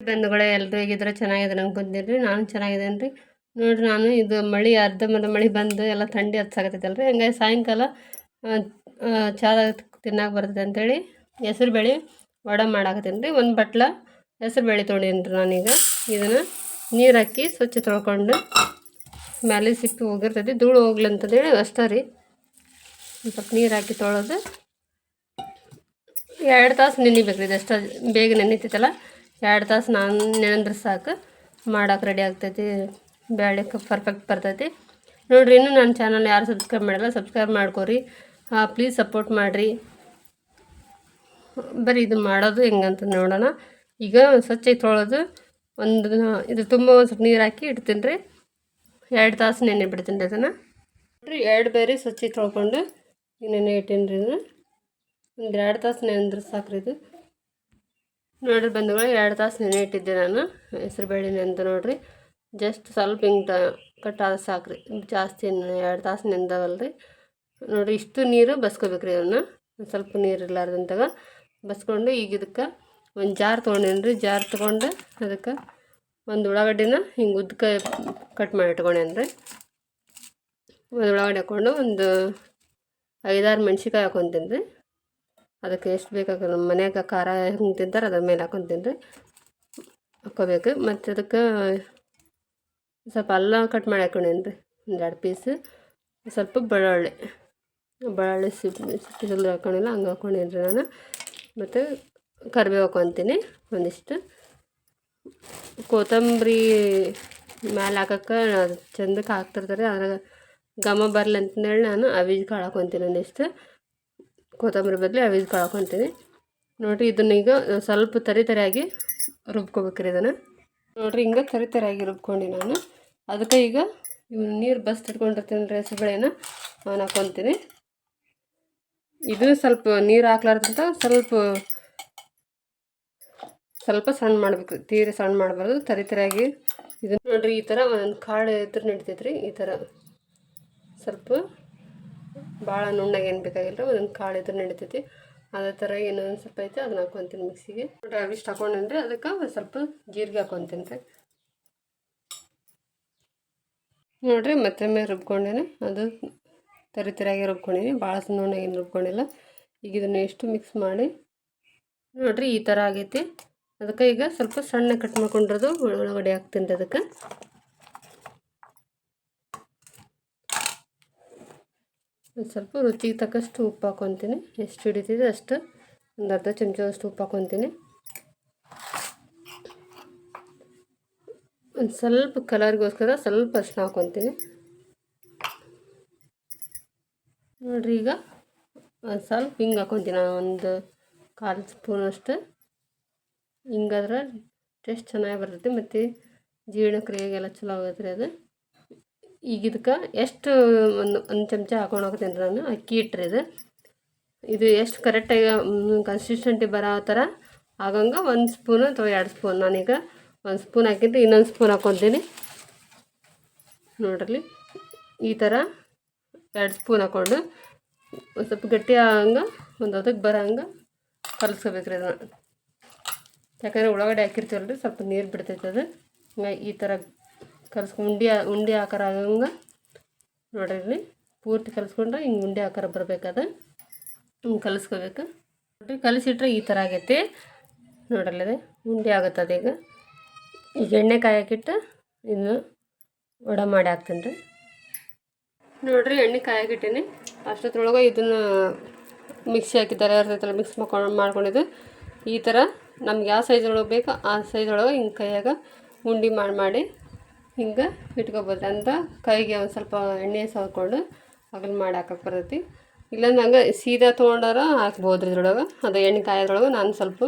ಬಂಧುಗಳೇ, ಎಲ್ಲರೂ ಹೇಗಿದ್ರೆ ಚೆನ್ನಾಗಿದ್ದಾರೆ ಅನ್ಕೊಂತೀನಿ. ನಾನು ಚೆನ್ನಾಗಿದ್ದೇನೆ ರೀ. ನೋಡಿರಿ, ನಾನು ಇದು ಮಳೆ ಅರ್ಧಂಬರ್ಧ ಮಳೆ ಬಂದು ಎಲ್ಲ ಥಂಡಿ ಹಚ್ಚಾಕತ್ತೈತಲ್ಲ ರೀ. ಹಂಗಾಗಿ ಸಾಯಂಕಾಲ ಚಾ ತಿನ್ನಕ್ಕೆ ಬರ್ತದೆ ಅಂಥೇಳಿ ಹೆಸ್ರು ಬೇಳೆ ವಡೆ ಮಾಡಾಕತ್ತೀನಿ ರೀ. ಒಂದು ಬಟ್ಲ ಹೆಸ್ರು ಬೇಳೆ ತೊಗೊಂಡೀನಿ ರೀ ನಾನೀಗ. ಇದನ್ನು ನೀರು ಹಾಕಿ ಸ್ವಚ್ಛ ತೊಳ್ಕೊಂಡು ಮೇಲೆ ಸಿಪ್ಪಿ ಹೋಗಿರ್ತೈತಿ, ಧೂಳು ಹೋಗ್ಲಿ ಅಂತಂದೇಳಿ ಅಷ್ಟೇ ರೀ. ಒಂದು ಸ್ವಲ್ಪ ನೀರು ಹಾಕಿ ತೊಳೆದು 2 ತಾಸು ನೆನಿಬೇಕು ರೀ. ಇದಷ್ಟು ಬೇಗ ನೆನಿತೈತಲ್ಲ, 2 ತಾಸು ನಾನು ನೆನೆದ್ರೆ ಸಾಕು, ಮಾಡೋಕೆ ರೆಡಿ ಆಗ್ತೈತಿ. ಬೇಳೆ ಪರ್ಫೆಕ್ಟ್ ಬರ್ತೈತಿ ನೋಡಿರಿ. ಇನ್ನೂ ನನ್ನ ಚಾನಲ್ ಯಾರು ಸಬ್ಸ್ಕ್ರೈಬ್ ಮಾಡಿಲ್ಲ, ಸಬ್ಸ್ಕ್ರೈಬ್ ಮಾಡ್ಕೊರಿ. ಪ್ಲೀಸ್ ಸಪೋರ್ಟ್ ಮಾಡಿರಿ. ಬರೀ ಇದು ಮಾಡೋದು ಹೆಂಗಂತ ನೋಡೋಣ. ಈಗ ಸ್ವಚ್ಛ ತೊಳೆದು ಇದು ತುಂಬ ಒಂದು ಸ್ವಲ್ಪ ನೀರು ಹಾಕಿ ಇಡ್ತೀನಿ ರೀ. 2 ತಾಸು ನೆನೆ ಬಿಡ್ತೀನಿ ರೀ ಅದನ್ನು. ನೋಡಿರಿ, 2 ಬೇರೆ ಸ್ವಚ್ಛ ತೊಳ್ಕೊಂಡು ಈಗ ನೆನೆ ಇಟ್ಟೀನಿ ರೀ. ಇದನ್ನು ಒಂದು 2 ತಾಸು ನೆನೆದ್ರೆ ಸಾಕ್ರಿ. ಇದು ನೋಡಿರಿ ಬಂಧುಗಳು, 2 ತಾಸು ನೆನೆ ಇಟ್ಟಿದ್ದೆ ನಾನು ಹೆಸ್ರು ಬೇಳೆ ನೆನೆದು. ನೋಡಿರಿ, ಜಸ್ಟ್ ಸ್ವಲ್ಪ ಹಿಂಗೆ ಕಟ್ಟಾದ ಸಾಕ್ರಿ, ಜಾಸ್ತಿ 2 ತಾಸು ನೆನೆದವಲ್ಲ ರೀ. ನೋಡಿರಿ, ಇಷ್ಟು ನೀರು ಬಸ್ಕೋಬೇಕ್ರಿ. ಅವನ್ನ ಸ್ವಲ್ಪ ನೀರು ಇರಲಾರ್ದಂತಾಗ ಬಸ್ಕೊಂಡು ಈಗ ಇದಕ್ಕೆ ಒಂದು ಜಾರ್ ತೊಗೊಂಡೇನಿ ರೀ. ಜಾರ್ ತೊಗೊಂಡು ಅದಕ್ಕೆ ಒಂದು ಉಳ್ಳಾಗಡ್ಡಿನ ಹಿಂಗೆ ಉದ್ದಕ್ಕೆ ಕಟ್ ಮಾಡಿ ಇಟ್ಕೊಂಡೇನಿ ರೀ. ಒಂದು ಉಳ್ಳಾಗಡ್ಡಿ ಹಾಕ್ಕೊಂಡು ಒಂದು 5-6 ಮೆಣ್ಸಿನ್ಕಾಯಿ ಹಾಕ್ಕೊತೀನಿ ರೀ. ಅದಕ್ಕೆ ಎಷ್ಟು ಬೇಕಾಗ ನಮ್ಮ ಮನ್ಯಾಗ ಖಾರ ಹೆಂಗೆ ತಿಂತಾರೆ ಅದ್ರ ಮೇಲೆ ಹಾಕ್ಕೊತೀನಿ ರೀ, ಹಾಕ್ಕೋಬೇಕು. ಮತ್ತು ಅದಕ್ಕೆ ಸ್ವಲ್ಪ ಅಲ್ಲ ಕಟ್ ಮಾಡಿ ಹಾಕ್ಕೊಂಡೇನಿ ರೀ, ಒಂದು 2 ಪೀಸ್. ಸ್ವಲ್ಪ ಬೆಳ್ಳುಳ್ಳಿ ಸಿಪ್ಪಿ ಹಾಕ್ಕೊಂಡಿಲ್ಲ, ಹಂಗೆ ಹಾಕ್ಕೊಂಡೇನಿ ರೀ ನಾನು. ಮತ್ತು ಕರಿಬೇವು ಹಾಕ್ಕೊತೀನಿ ಒಂದಿಷ್ಟು. ಕೊತ್ತಂಬರಿ ಮೇಲೆ ಹಾಕೋಕ್ಕೆ ಚಂದಕ್ಕೆ ಹಾಕ್ತಿರ್ತಾರೆ, ಅದ್ರಾಗ ಘಮ ಬರಲಿ ಅಂತಂದೇಳಿ ನಾನು ಅವೀಜ್ ಕಾಳು ಹಾಕ್ಕೊತೀನಿ ಒಂದಿಷ್ಟು. ಕೊತ್ತಂಬರಿ ಬದಲು ಅವೀಜ್ ಕಾಳು ಹಾಕ್ಕೊತೀನಿ. ನೋಡಿರಿ, ಇದನ್ನೀಗ ಸ್ವಲ್ಪ ತರಿಯಾಗಿ ರುಬ್ಕೋಬೇಕ್ರಿ ಇದನ್ನು. ನೋಡಿರಿ, ಹಿಂಗೆ ತರಿಯಾಗಿ ರುಬ್ಕೊಂಡು ನಾನು ಅದಕ್ಕೆ ಈಗ ನೀರು ಇಟ್ಕೊಂಡಿರ್ತೀನಿ ರೀ ಹೆಸ್ರು ಬೇಳೆನ ಅವನ್ನ ಹಾಕ್ಕೊತೀನಿ. ಇದು ಸ್ವಲ್ಪ ನೀರು ಹಾಕ್ಲಾರ್ದಂತ ಸ್ವಲ್ಪ ಸಣ್ಣ ಮಾಡ್ಬೇಕು, ತೀರ ಸಣ್ಣ ಮಾಡಬಾರ್ದು, ತರಿಯಾಗಿ. ಇದು ನೋಡಿರಿ, ಈ ಥರ ಒಂದು ಕಾಳು ಎತ್ತರ ನಡಿತೈತೆ ರೀ. ಈ ಥರ ಸ್ವಲ್ಪ ಭಾಳ ನುಣ್ಣಗೆ ಏನು ಬೇಕಾಗಿಲ್ಲ, ಒಂದೊಂದು ಕಾಳು ಎತ್ತರ ನಡಿತೈತಿ. ಅದೇ ಥರ ಇನ್ನೊಂದು ಸ್ವಲ್ಪ ಐತೆ, ಅದನ್ನ ಹಾಕ್ಕೊತೀನಿ ಮಿಕ್ಸಿಗೆ. ನೋಡಿರಿ, ಅವಿಷ್ಟು ಹಾಕ್ಕೊಂಡೇನಿ ರೀ. ಅದಕ್ಕೆ ಸ್ವಲ್ಪ ಜೀರಿಗೆ ಹಾಕ್ಕೊತೀನಿ ರೀ. ನೋಡಿರಿ, ಮತ್ತೆ ರುಬ್ಕೊಂಡೇನೆ, ಅದು ತರಿಯಾಗಿ ರುಬ್ಕೊಂಡಿನಿ, ಭಾಳ ನುಣ್ಣಗೇನು ರುಬ್ಕೊಂಡಿಲ್ಲ. ಈಗ ಇದನ್ನು ಎಷ್ಟು ಮಿಕ್ಸ್ ಮಾಡಿ ನೋಡಿರಿ, ಈ ಥರ ಆಗೈತಿ. ಅದಕ್ಕೆ ಈಗ ಸ್ವಲ್ಪ ಸಣ್ಣ ಕಟ್ ಮಾಡ್ಕೊಂಡಿರೋದು ಒಳಗಡೆ ಹಾಕ್ತೀನಿ ರೀ. ಅದಕ್ಕೆ ಸ್ವಲ್ಪ ರುಚಿಗೆ ತಕ್ಕಷ್ಟು ಉಪ್ಪು ಹಾಕ್ಕೊತೀನಿ. ಎಷ್ಟು ಹಿಡಿತಿದೆ ಅಷ್ಟು, ಒಂದು ಅರ್ಧ ಚಮಚದಷ್ಟು ಉಪ್ಪು ಹಾಕ್ಕೊತೀನಿ. ಒಂದು ಸ್ವಲ್ಪ ಕಲರ್ಗೋಸ್ಕರ ಸ್ವಲ್ಪ ಅರಿಶಿನ ಹಾಕ್ಕೊತೀನಿ. ನೋಡಿರಿ, ಈಗ ಒಂದು ಸ್ವಲ್ಪ ಹಿಂಗೆ ಹಾಕ್ಕೊತೀನಿ, ಒಂದು 1/4 ಸ್ಪೂನಷ್ಟು. ಹಿಂಗಾದ್ರೆ ಟೇಸ್ಟ್ ಚೆನ್ನಾಗಿ ಬರ್ತೈತಿ, ಮತ್ತು ಜೀರ್ಣಕ್ರಿಯೆಗೆಲ್ಲ ಚಲೋ ಆಗುತ್ತೆ ರೀ ಅದು. ಈಗ ಇದಕ್ಕೆ ಎಷ್ಟು ಒಂದು ಚಮಚ ಹಾಕ್ಕೊಂಡು ಹೋಗ್ತೀನಿ ರೀ ನಾನು ಅಕ್ಕಿ ಹಿಟ್ಟು. ಇದು ಎಷ್ಟು ಕರೆಕ್ಟಾಗಿ ಕನ್ಸಿಸ್ಟೆಂಟಿ ಬರೋ ಥರ ಆಗಂಗೆ 1 ಸ್ಪೂನು ಅಥವಾ 2 ಸ್ಪೂನ್. ನಾನೀಗ 1 ಸ್ಪೂನ್ ಹಾಕಿದ್ರೆ ಇನ್ನೊಂದು ಸ್ಪೂನ್ ಹಾಕ್ಕೊತೀನಿ. ನೋಡ್ರಿ, ಈ ಥರ 2 ಸ್ಪೂನ್ ಹಾಕ್ಕೊಂಡು ಒಂದು ಸ್ವಲ್ಪ ಗಟ್ಟಿ ಆಗಂಗೆ, ಒಂದು ಅದಕ್ಕೆ ಬರೋ ಹಂಗೆ ಕಲಿಸ್ಕೋಬೇಕ್ರಿ ಅದನ್ನು. ಯಾಕಂದರೆ ಉಳ್ಳಾಗಡ್ಡೆ ಹಾಕಿರ್ತೀವಲ್ಲ ರೀ, ಸ್ವಲ್ಪ ನೀರು ಬಿಡ್ತೈತೆ ಅದು. ಹಂಗಾಗಿ ಈ ಥರ ಉಂಡೆ ಆಕಾರ ಆಗಂಗೆ ನೋಡ್ರಿ, ಪೂರ್ತಿ ಕಲಿಸ್ಕೊಂಡ್ರೆ ಹಿಂಗೆ ಉಂಡೆ ಆಕಾರ ಬರಬೇಕದ, ಹಿಂಗೆ ಕಲಿಸ್ಕೋಬೇಕು. ನೋಡಿರಿ, ಕಲಿಸಿಟ್ರೆ ಈ ಥರ ಆಗೈತಿ ನೋಡ್ರಲ್ಲದೆ ಉಂಡೆ ಆಗುತ್ತದೆ. ಈಗ ಎಣ್ಣೆ ಕಾಯಕ್ಕಿಟ್ಟು ಇದನ್ನು ವಡೆ ಮಾಡಿ ಹಾಕ್ತೀನಿ ರೀ. ನೋಡಿರಿ, ಎಣ್ಣೆ ಕಾಯಕ್ಕಿಟ್ಟೀನಿ. ಅಷ್ಟೊತ್ತರೊಳಗೆ ಇದನ್ನು ಮಿಕ್ಸಿ ಹಾಕಿದ್ದಾರೆ, ಇರ್ತೈತಲ್ಲ ಮಿಕ್ಸ್ ಮಾಡ್ಕೊಂಡಿದ್ದು. ಈ ಥರ ನಮ್ಗೆ ಯಾವ ಸೈಜ್ ಒಳಗೆ ಬೇಕೋ ಆ ಸೈಜ್ ಒಳಗೆ ಹಿಂಗೆ ಕೈಯಾಗ ಉಂಡೆ ಮಾಡಿ ಹಿಂಗೆ ಇಟ್ಕೊಬೋದು ಅಂತ. ಕೈಗೆ ಒಂದು ಸ್ವಲ್ಪ ಎಣ್ಣೆ ಸವರ್ಕೊಂಡು ಅದನ್ನು ಮಾಡಿ ಹಾಕಕ್ಕೆ ಬರ್ತೈತಿ. ಇಲ್ಲಾಂದ್ರೆ ಹಂಗೆ ಸೀದಾ ತೊಗೊಂಡಾರ ಹಾಕ್ಬೋದು ರೀ ಇದ್ರೊಳಗೆ. ಅದು ಎಣ್ಣೆ ಕಾಯೋದ್ರೊಳಗೆ ನಾನು ಸ್ವಲ್ಪ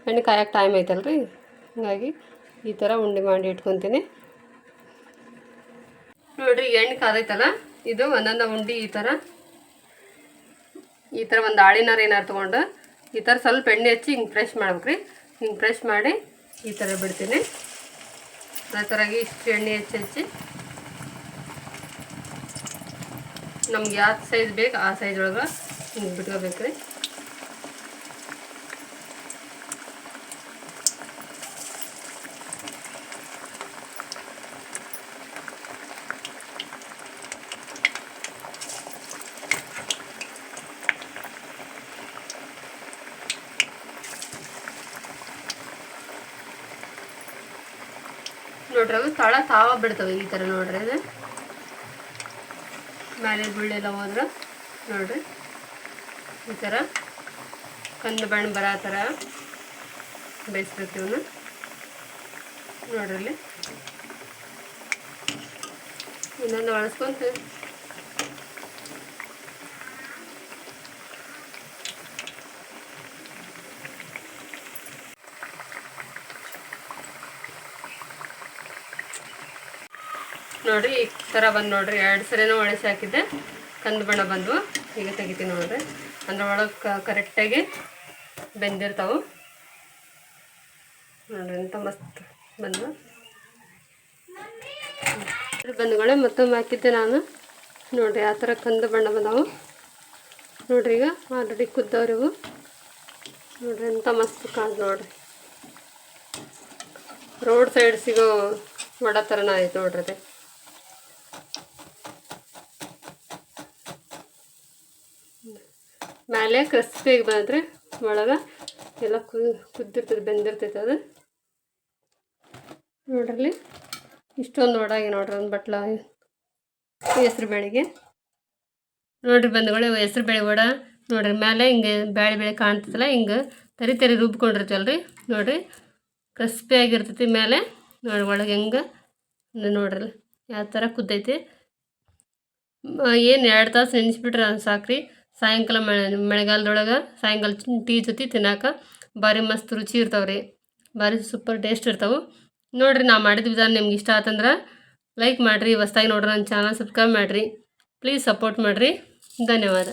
ಎಣ್ಣೆ ಕಾಯೋಕೆ ಟೈಮ್ ಐತಲ್ಲ ರೀ, ಹಾಗಾಗಿ ಈ ಥರ ಉಂಡೆ ಮಾಡಿ ಇಟ್ಕೊತೀನಿ. ನೋಡಿರಿ, ಎಣ್ಣೆ ಕಾದೈತಲ್ಲ, ಇದು ಒಂದೊಂದು ಉಂಡೆ ಈ ಥರ ಒಂದು ಆಳಿನಾರು ಏನಾರು ತೊಗೊಂಡು ಈ ಥರ ಸ್ವಲ್ಪ ಎಣ್ಣೆ ಹಚ್ಚಿ ಹಿಂಗೆ ಫ್ರೆಶ್ ಮಾಡ್ಬೇಕ್ರಿ. ಹಿಂಗೆ ಫ್ರೆಶ್ ಮಾಡಿ ಈ ಥರ ಬಿಡ್ತೀನಿ. ಅದೇ ಥರಾಗಿ ಇಷ್ಟು ಎಣ್ಣೆ ಹಚ್ಚಿ ನಮ್ಗೆ ಯಾವ ಸೈಜ್ ಬೇಕು ಆ ಸೈಜ್ ಒಳಗೆ ಹಿಂಗೆ ಬಿಟ್ಕೋಬೇಕ್ರಿ. ನೋಡ್ರಿ ಅವು ತಳ ತಾವ ಬಿಡ್ತವೆ ಈ ಥರ ನೋಡ್ರಿ ಅದು ಮೇಲೆ ಗುಳ್ಳೆಲ್ಲ ಹೋದ್ರೆ ನೋಡ್ರಿ ಈ ಥರ ಕಂದು ಬಣ್ಣ ಬರೋ ಥರ ಬೇಯಿಸ್ಬೇಕು ಇವನ್ನ ನೋಡ್ರಿ ಇಲ್ಲಿ ಇನ್ನೊಂದು ಒಳಸ್ಕೊಂತ ನೋಡ್ರಿ ಈ ಥರ ಬಂದು ನೋಡ್ರಿ 2 ಸರಿನೂ ಒಳಸಿ ಹಾಕಿದ್ದೆ ಕಂದು ಬಣ್ಣ ಬಂದವು. ಈಗ ತೆಗಿತೀನಿ ನೋಡ್ರಿ ಅದ್ರೊಳಗೆ ಕರೆಕ್ಟಾಗಿ ಬೆಂದಿರ್ತಾವೆ ನೋಡ್ರಿ ಎಂತ ಮಸ್ತ್ ಬಂದು ಬಂದುಗಳೇ ಮತ್ತೊಮ್ಮೆ ಹಾಕಿದ್ದೆ ನಾನು ನೋಡ್ರಿ ಆ ಥರ ಕಂದು ಬಣ್ಣ ಬಂದವು ನೋಡ್ರಿ. ಈಗ ಆಲ್ರೆಡಿ ಕುದ್ದವ್ರಿ ಇವು ನೋಡ್ರಿ ಎಂತ ಮಸ್ತ್ ಕಾಣ್ ನೋಡ್ರಿ ರೋಡ್ ಸೈಡ್ ಸಿಗೋ ವಡ ಥರನ ಆಯ್ತು ನೋಡ್ರಿ ಅದೇ ಮೇಲೆ ಕ್ರಿಸ್ಪಿಯಾಗಿ ಬಂದ್ರೆ ಒಳಗೆ ಎಲ್ಲ ಕುದ್ದಿರ್ತದೆ ಬೆಂದಿರ್ತೈತೆ ಅದು ನೋಡ್ರಲ್ಲಿ ಇಷ್ಟೊಂದು ಒಡಾಗಿ ನೋಡ್ರಿ ಒಂದು ಬಟ್ಲ ಹೆಸ್ರು ಬೇಳೆಗೆ ನೋಡ್ರಿ ಬಂದುಗಳು ಹೆಸ್ರು ಬೇಳೆ ವಡ ನೋಡ್ರಿ ಮೇಲೆ ಹಿಂಗೆ ಬೇಳೆ ಕಾಣ್ತದಲ್ಲ ಹಿಂಗೆ ತರಿ ರುಬ್ಕೊಂಡಿರ್ತಲ್ರಿ ನೋಡ್ರಿ ಕ್ರಿಸ್ಪಿಯಾಗಿರ್ತೈತಿ ಮೇಲೆ ನೋಡಿ ಒಳಗೆ ಹೆಂಗೆ ನೋಡ್ರಿ ಯಾವ ಥರ ಕುದ್ದೈತಿ. ಏನು 2 ತಾಸು ನೆನೆಸ್ಬಿಟ್ರೆ ಸಾಕ್ರಿ ಸಾಯಂಕಾಲ ಮಳೆಗಾಲದೊಳಗೆ ಸಾಯಂಕಾಲ ಟೀ ಜೊತೆ ತಿನ್ನೋಕೆ ಭಾರಿ ಮಸ್ತ್ ರುಚಿ ಇರ್ತಾವ್ರಿ ಭಾರಿ ಸೂಪರ್ ಟೇಸ್ಟ್ ಇರ್ತಾವೆ ನೋಡ್ರಿ. ನಾ ಮಾಡಿದ ವಿಧಾನ ನಿಮ್ಗೆ ಇಷ್ಟ ಆತಂದ್ರೆ ಲೈಕ್ ಮಾಡಿರಿ, ಹೊಸ್ದಾಗಿ ನೋಡ್ರಿ ನನ್ನ ಚಾನಲ್ ಸಬ್ಸ್ಕ್ರೈಬ್ ಮಾಡಿರಿ, ಪ್ಲೀಸ್ ಸಪೋರ್ಟ್ ಮಾಡಿರಿ. ಧನ್ಯವಾದ.